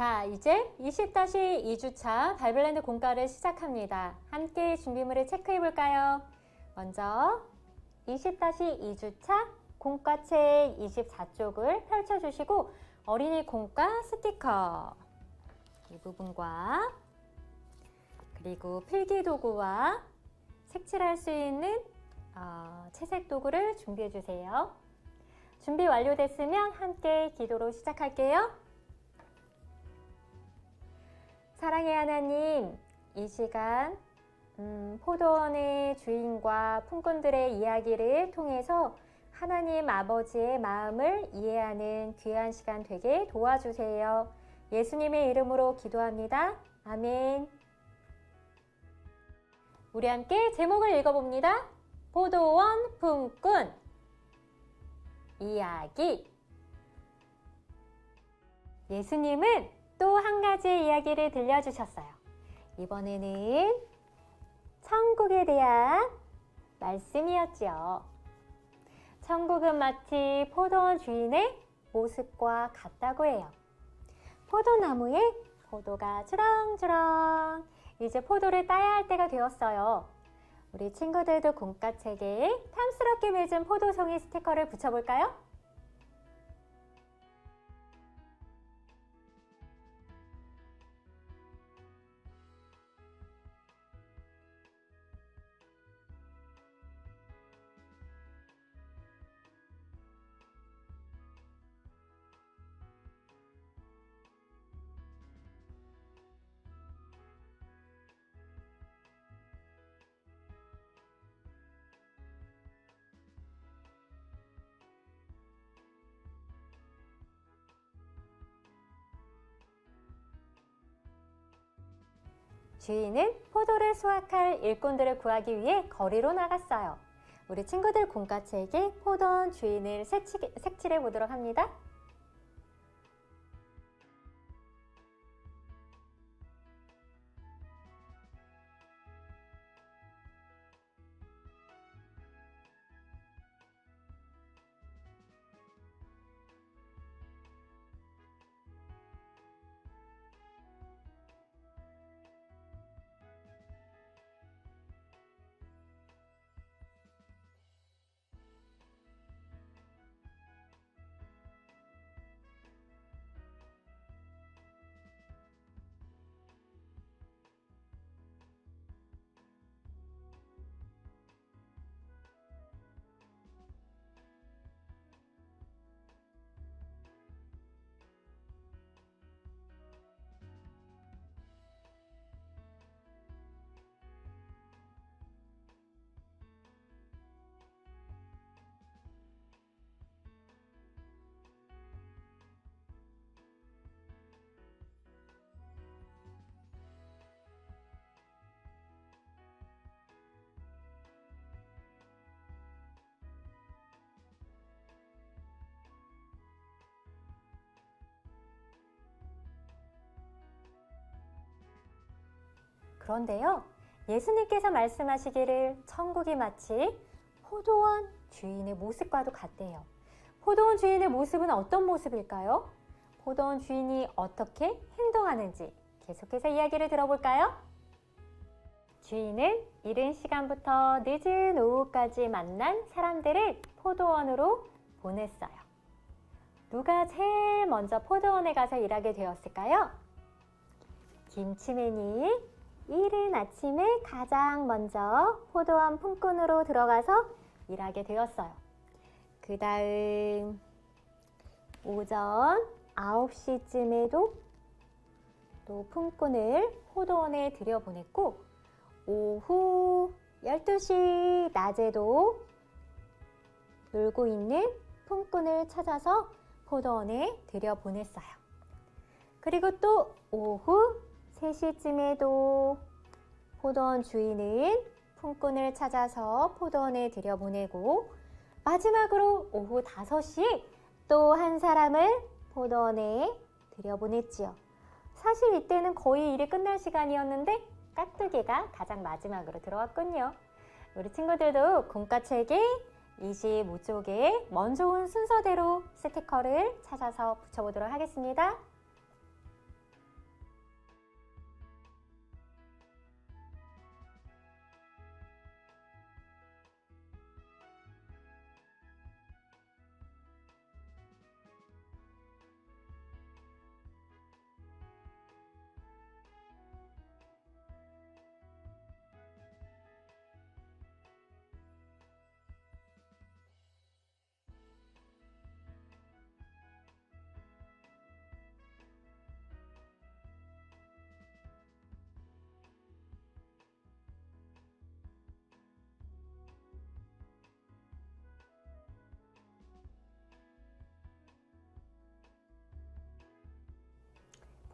자, 이제 20-2주차 발블랜드 공과를 시작합니다. 함께 준비물을 체크해 볼까요? 먼저 20-2주차 공과책 24쪽을 펼쳐주시고 어린이 공과 스티커 이 부분과 그리고 필기도구와 색칠할 수 있는 채색 도구를 준비해 주세요. 준비 완료됐으면 함께 기도로 시작할게요. 사랑의 하나님, 이 시간 포도원의 주인과 품꾼들의 이야기를 통해서 하나님 아버지의 마음을 이해하는 귀한 시간 되게 도와주세요. 예수님의 이름으로 기도합니다. 아멘. 우리 함께 제목을 읽어봅니다. 포도원 품꾼 이야기. 예수님은 또 한 가지의 이야기를 들려주셨어요. 이번에는 천국에 대한 말씀이었지요. 천국은 마치 포도원 주인의 모습과 같다고 해요. 포도나무에 포도가 주렁주렁. 이제 포도를 따야 할 때가 되었어요. 우리 친구들도 공과책에 탐스럽게 맺은 포도송이 스티커를 붙여볼까요? 주인은 포도를 수확할 일꾼들을 구하기 위해 거리로 나갔어요. 우리 친구들 공과책에 포도원 주인을 색칠해 보도록 합니다. 그런데요, 예수님께서 말씀하시기를 천국이 마치 포도원 주인의 모습과도 같대요. 포도원 주인의 모습은 어떤 모습일까요? 포도원 주인이 어떻게 행동하는지 계속해서 이야기를 들어볼까요? 주인은 이른 시간부터 늦은 오후까지 만난 사람들을 포도원으로 보냈어요. 누가 제일 먼저 포도원에 가서 일하게 되었을까요? 김치맨이 이른 아침에 가장 먼저 포도원 품꾼으로 들어가서 일하게 되었어요. 그 다음 오전 9시쯤에도 또 품꾼을 포도원에 들여보냈고 오후 12시 낮에도 놀고 있는 품꾼을 찾아서 포도원에 들여보냈어요. 그리고 또 오후 3시쯤에도 포도원 주인은 품꾼을 찾아서 포도원에 들여보내고 마지막으로 오후 5시에 또 한 사람을 포도원에 들여보냈지요. 사실 이때는 거의 일이 끝날 시간이었는데 깍두기가 가장 마지막으로 들어왔군요. 우리 친구들도 공과책에 25쪽에 먼저 온 순서대로 스티커를 찾아서 붙여보도록 하겠습니다.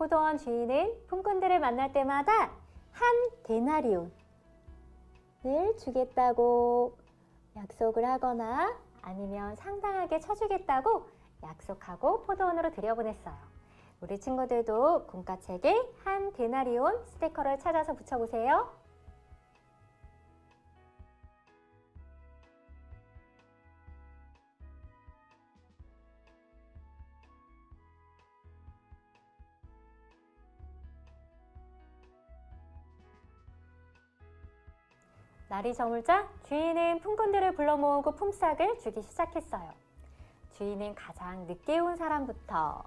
포도원 주인은 품꾼들을 만날 때마다 한 데나리온을 주겠다고 약속을 하거나 아니면 상당하게 쳐주겠다고 약속하고 포도원으로 들여보냈어요. 우리 친구들도 공과책에 한 데나리온 스티커를 찾아서 붙여보세요. 날이 저물자 주인은 품꾼들을 불러 모으고 품삯을 주기 시작했어요. 주인은 가장 늦게 온 사람부터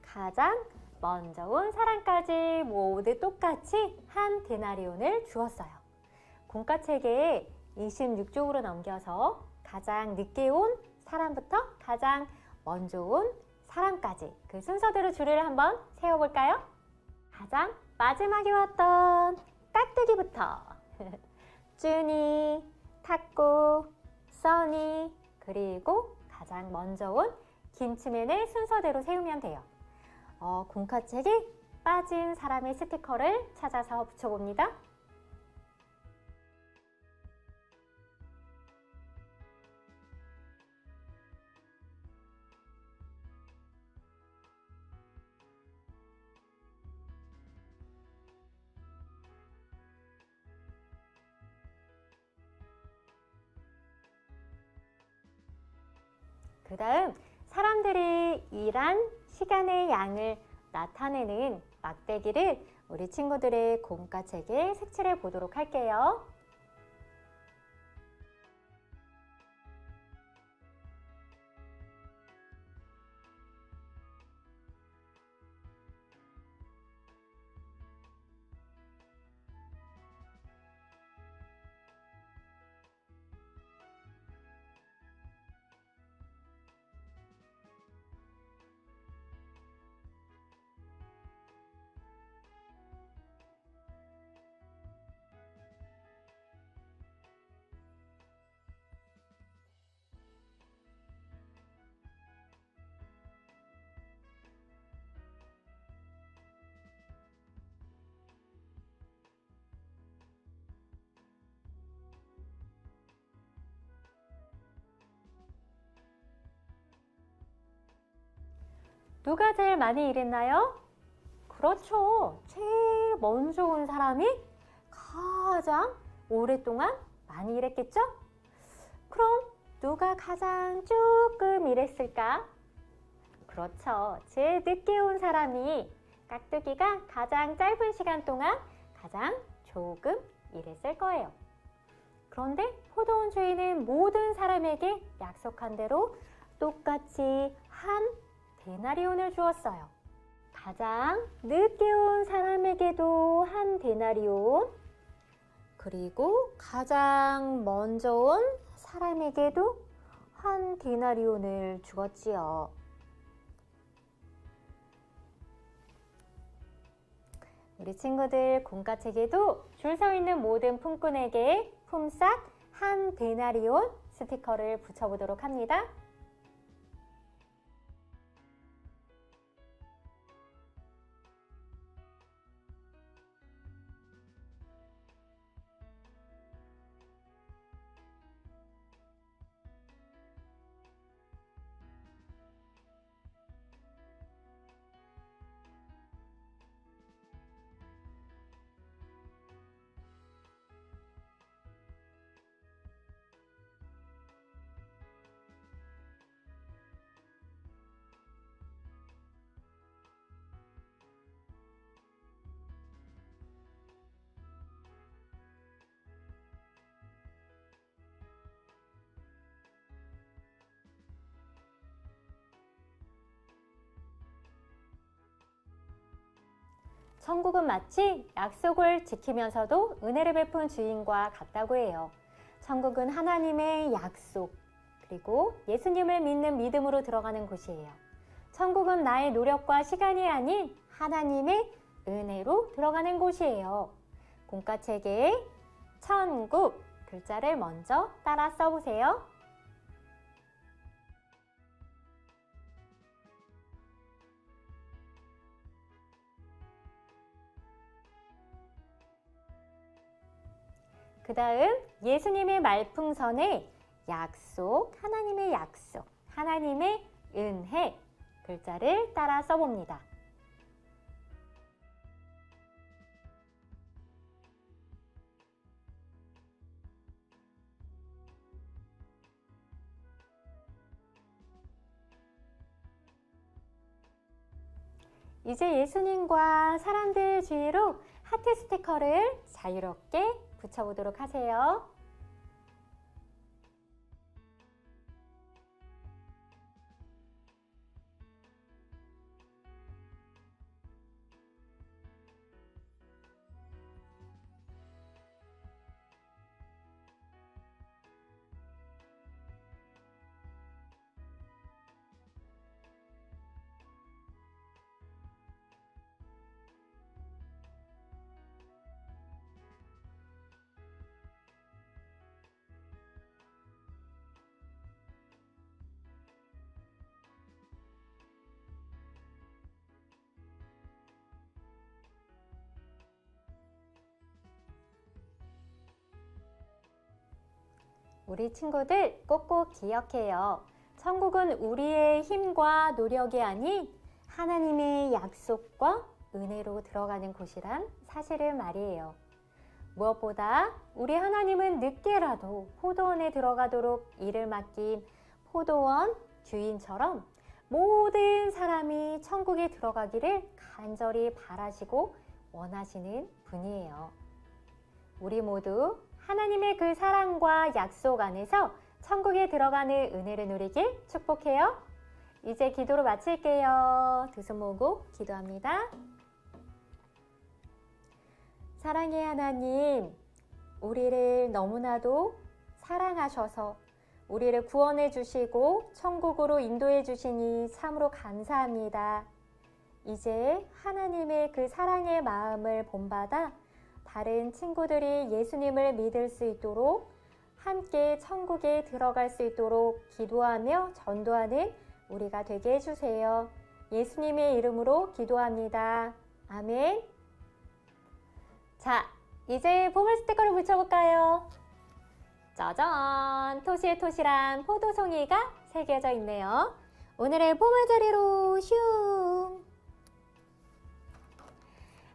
가장 먼저 온 사람까지 모두 똑같이 한 데나리온을 주었어요. 공과책에 26쪽으로 넘겨서 가장 늦게 온 사람부터 가장 먼저 온 사람까지 그 순서대로 줄을 한번 세워볼까요? 가장 마지막에 왔던 깍두기부터 쭈니, 탁구, 써니, 그리고 가장 먼저 온 김치맨의 순서대로 세우면 돼요. 공과책에 빠진 사람의 스티커를 찾아서 붙여봅니다. 그 다음 사람들이 일한 시간의 양을 나타내는 막대기를 우리 친구들의 공과책에 색칠해 보도록 할게요. 누가 제일 많이 일했나요? 그렇죠. 제일 먼저 온 사람이 가장 오랫동안 많이 일했겠죠? 그럼 누가 가장 조금 일했을까? 그렇죠. 제일 늦게 온 사람이 깍두기가 가장 짧은 시간 동안 가장 조금 일했을 거예요. 그런데 포도원 주인은 모든 사람에게 약속한 대로 똑같이 한 데나리온을 주었어요. 가장 늦게 온 사람에게도 한 데나리온, 그리고 가장 먼저 온 사람에게도 한 데나리온을 주었지요. 우리 친구들 공과책에도 줄 서 있는 모든 품꾼에게 품삯 한 데나리온 스티커를 붙여보도록 합니다. 천국은 마치 약속을 지키면서도 은혜를 베푼 주인과 같다고 해요. 천국은 하나님의 약속, 그리고 예수님을 믿는 믿음으로 들어가는 곳이에요. 천국은 나의 노력과 시간이 아닌 하나님의 은혜로 들어가는 곳이에요. 공과책에 천국 글자를 먼저 따라 써보세요. 그 다음 예수님의 말풍선에 약속, 하나님의 약속, 하나님의 은혜 글자를 따라 써봅니다. 이제 예수님과 사람들 주위로 하트 스티커를 자유롭게 붙여보도록 하세요. 우리 친구들 꼭꼭 기억해요. 천국은 우리의 힘과 노력이 아닌 하나님의 약속과 은혜로 들어가는 곳이란 사실을 말이에요. 무엇보다 우리 하나님은 늦게라도 포도원에 들어가도록 일을 맡긴 포도원 주인처럼 모든 사람이 천국에 들어가기를 간절히 바라시고 원하시는 분이에요. 우리 모두 하나님의 그 사랑과 약속 안에서 천국에 들어가는 은혜를 누리길 축복해요. 이제 기도로 마칠게요. 두 손 모으고 기도합니다. 사랑의 하나님, 우리를 너무나도 사랑하셔서 우리를 구원해 주시고 천국으로 인도해 주시니 참으로 감사합니다. 이제 하나님의 그 사랑의 마음을 본받아 다른 친구들이 예수님을 믿을 수 있도록 함께 천국에 들어갈 수 있도록 기도하며 전도하는 우리가 되게 해주세요. 예수님의 이름으로 기도합니다. 아멘. 자, 이제 보물 스티커를 붙여볼까요? 짜잔! 토실토실한 포도송이가 새겨져 있네요. 오늘의 보물자리로 슝!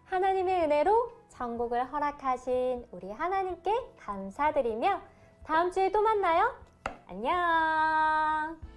하나님의 은혜로 천국을 허락하신 우리 하나님께 감사드리며 다음 주에 또 만나요. 안녕.